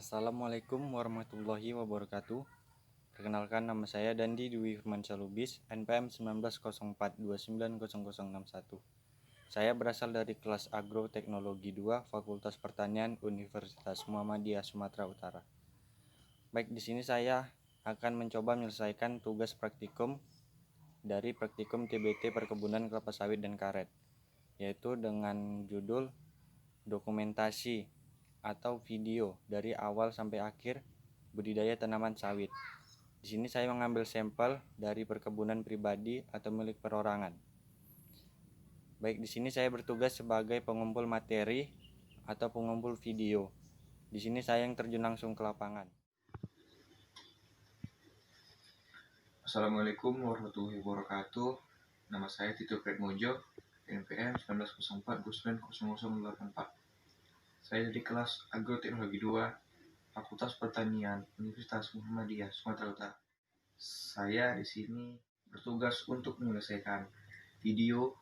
Assalamualaikum warahmatullahi wabarakatuh. Perkenalkan, nama saya Dandi Dwi Firmansyah Lubis, NPM 1904290061. Saya berasal dari kelas Agroteknologi 2 Fakultas Pertanian Universitas Muhammadiyah Sumatera Utara. Baik, di sini saya akan mencoba menyelesaikan tugas praktikum dari praktikum TBT Perkebunan Kelapa Sawit dan Karet, yaitu dengan judul dokumentasi atau video dari awal sampai akhir budidaya tanaman sawit. Di sini saya mengambil sampel dari perkebunan pribadi atau milik perorangan. Baik, di sini saya bertugas sebagai pengumpul materi atau pengumpul video. Di sini saya yang terjun langsung ke lapangan. Assalamualaikum warahmatullahi wabarakatuh. Nama saya Tito Pretmojo, NPM 1904290084. Saya dari kelas Agroteknologi 2, Fakultas Pertanian Universitas Muhammadiyah Sumatera Utara. Saya di sini bertugas untuk menyelesaikan video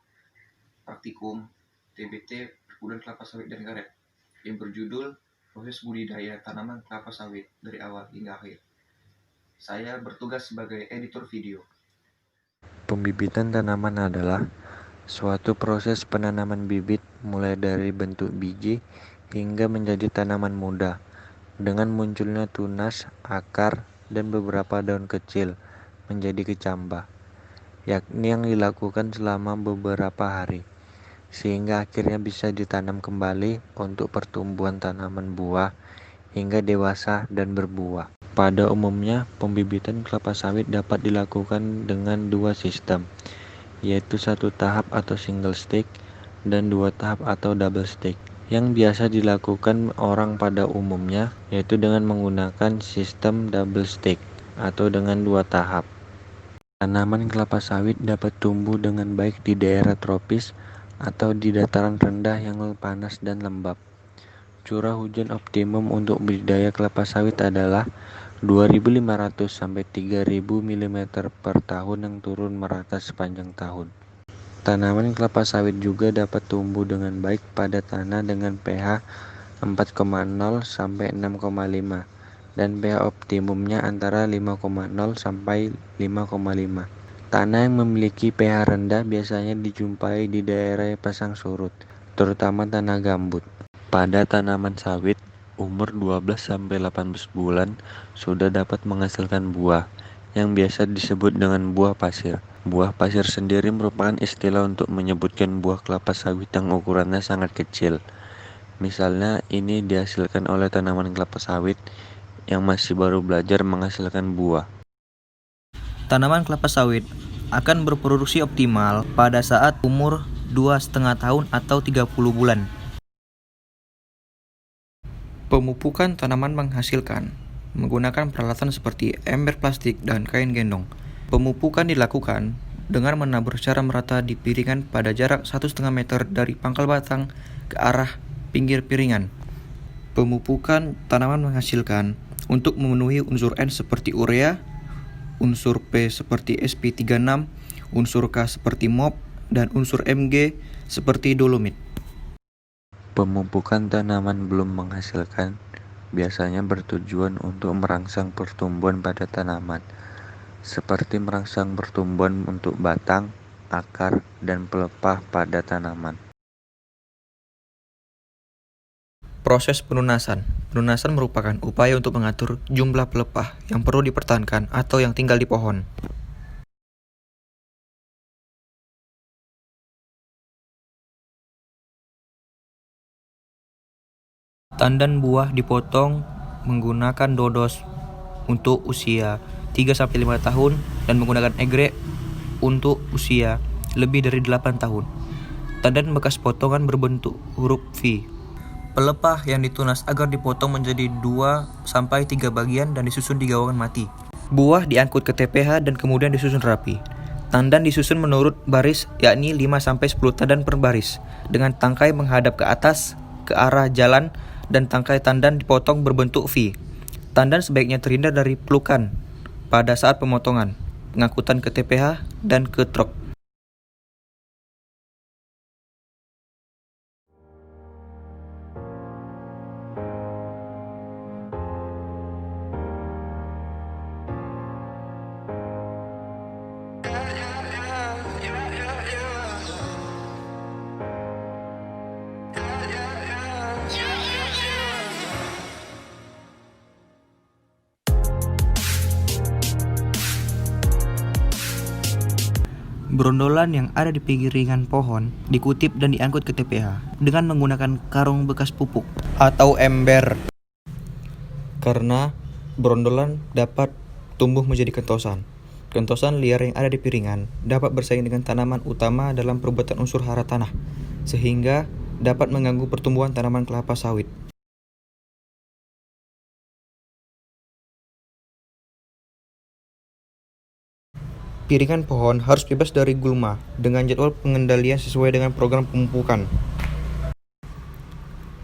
praktikum TBT Perkebunan Kelapa Sawit dan Karet yang berjudul Proses Budidaya Tanaman Kelapa Sawit dari Awal hingga Akhir. Saya bertugas sebagai editor video. Pembibitan tanaman adalah suatu proses penanaman bibit mulai dari bentuk biji hingga menjadi tanaman muda dengan munculnya tunas, akar, dan beberapa daun kecil menjadi kecambah, yakni yang dilakukan selama beberapa hari, sehingga akhirnya bisa ditanam kembali untuk pertumbuhan tanaman buah hingga dewasa dan berbuah. Pada umumnya, pembibitan kelapa sawit dapat dilakukan dengan dua sistem, yaitu satu tahap atau single stick dan dua tahap atau double stick. Yang biasa dilakukan orang pada umumnya yaitu dengan menggunakan sistem double stick atau dengan dua tahap. Tanaman kelapa sawit dapat tumbuh dengan baik di daerah tropis atau di dataran rendah yang panas dan lembab. Curah hujan optimum untuk budidaya kelapa sawit adalah 2.500 sampai 3.000 mm per tahun yang turun merata sepanjang tahun. Tanaman kelapa sawit juga dapat tumbuh dengan baik pada tanah dengan pH 4,0 sampai 6,5 dan pH optimumnya antara 5,0 sampai 5,5. Tanah yang memiliki pH rendah biasanya dijumpai di daerah pasang surut, terutama tanah gambut. Pada tanaman sawit, umur 12 sampai 18 bulan sudah dapat menghasilkan buah yang biasa disebut dengan buah pasir. Buah pasir sendiri merupakan istilah untuk menyebutkan buah kelapa sawit yang ukurannya sangat kecil. Misalnya, ini dihasilkan oleh tanaman kelapa sawit yang masih baru belajar menghasilkan buah. Tanaman kelapa sawit akan berproduksi optimal pada saat umur 2,5 tahun atau 30 bulan. Pemupukan tanaman menghasilkan menggunakan peralatan seperti ember plastik dan kain gendong. Pemupukan dilakukan dengan menabur secara merata di piringan pada jarak 1,5 meter dari pangkal batang ke arah pinggir piringan. Pemupukan tanaman menghasilkan untuk memenuhi unsur N seperti urea, unsur P seperti SP36, unsur K seperti MOP, dan unsur Mg seperti dolomit. Pemupukan tanaman belum menghasilkan biasanya bertujuan untuk merangsang pertumbuhan pada tanaman, seperti merangsang pertumbuhan untuk batang, akar, dan pelepah pada tanaman. Proses penunasan. Penunasan merupakan upaya untuk mengatur jumlah pelepah yang perlu dipertahankan atau yang tinggal di pohon. Tandan buah dipotong menggunakan dodos untuk usia 3-5 tahun dan menggunakan egrek untuk usia lebih dari 8 tahun. Tandan bekas potongan berbentuk huruf V. Pelepah yang ditunas agar dipotong menjadi 2-3 bagian dan disusun di gawangan mati. Buah diangkut ke TPH dan kemudian disusun rapi. Tandan disusun menurut baris, yakni 5-10 tandan per baris, dengan tangkai menghadap ke atas, ke arah jalan, dan tangkai tandan dipotong berbentuk V. Tandan sebaiknya terhindar dari pelukan pada saat pemotongan, pengangkutan ke TPH, dan ke truk. Brondolan yang ada di piringan pohon dikutip dan diangkut ke TPA dengan menggunakan karung bekas pupuk atau ember. Karena brondolan dapat tumbuh menjadi kentosan. Kentosan liar yang ada di piringan dapat bersaing dengan tanaman utama dalam perebutan unsur hara tanah, sehingga dapat mengganggu pertumbuhan tanaman kelapa sawit. Piringan pohon harus bebas dari gulma dengan jadwal pengendalian sesuai dengan program pemupukan.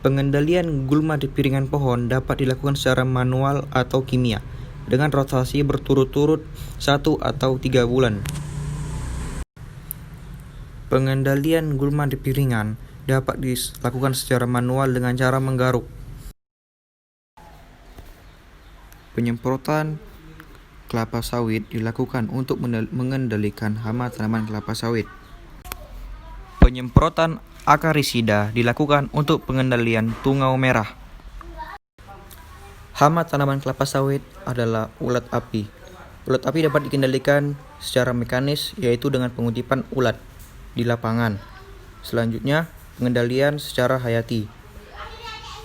Pengendalian gulma di piringan pohon dapat dilakukan secara manual atau kimia dengan rotasi berturut-turut 1 atau 3 bulan. Pengendalian gulma di piringan dapat dilakukan secara manual dengan cara menggaruk. Penyemprotan kelapa sawit dilakukan untuk mengendalikan hama tanaman kelapa sawit. Penyemprotan akarisida dilakukan untuk pengendalian tungau merah. Hama tanaman kelapa sawit adalah ulat api. Ulat api dapat dikendalikan secara mekanis, yaitu dengan pengutipan ulat di lapangan. Selanjutnya, pengendalian secara hayati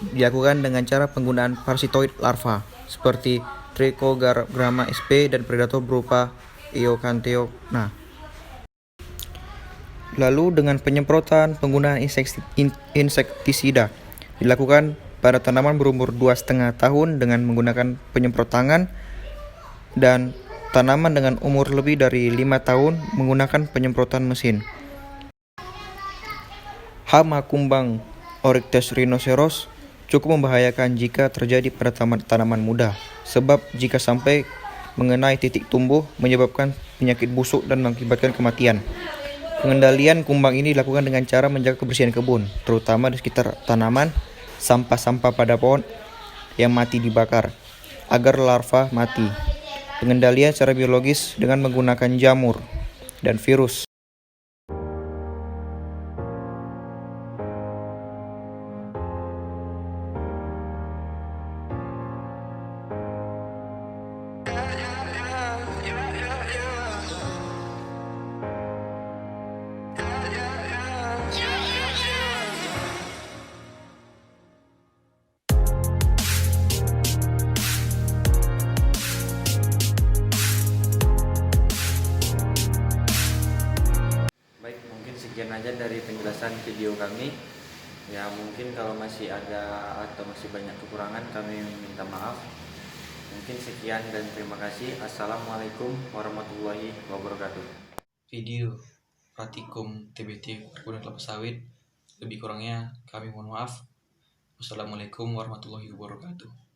dilakukan dengan cara penggunaan parasitoid larva seperti Trichogramma sp dan predator berupa Eucantheona. Lalu dengan penyemprotan penggunaan insektisida dilakukan pada tanaman berumur 2,5 tahun dengan menggunakan penyemprot tangan, dan tanaman dengan umur lebih dari 5 tahun menggunakan penyemprotan mesin. Hama kumbang Oryctes rhinoceros cukup membahayakan jika terjadi pada tanaman muda, sebab jika sampai mengenai titik tumbuh menyebabkan penyakit busuk dan mengakibatkan kematian. Pengendalian kumbang ini dilakukan dengan cara menjaga kebersihan kebun, terutama di sekitar tanaman. Sampah-sampah pada pohon yang mati dibakar agar larva mati. Pengendalian secara biologis dengan menggunakan jamur dan virus. Baik, mungkin sekian aja dari penjelasan video kami. Ya, mungkin kalau masih ada atau masih banyak kekurangan kami minta maaf. Mungkin sekian dan terima kasih. Assalamualaikum warahmatullahi wabarakatuh. Video Pratikum TBT perkebunan kelapa sawit, lebih kurangnya kami mohon maaf. Wassalamualaikum warahmatullahi wabarakatuh.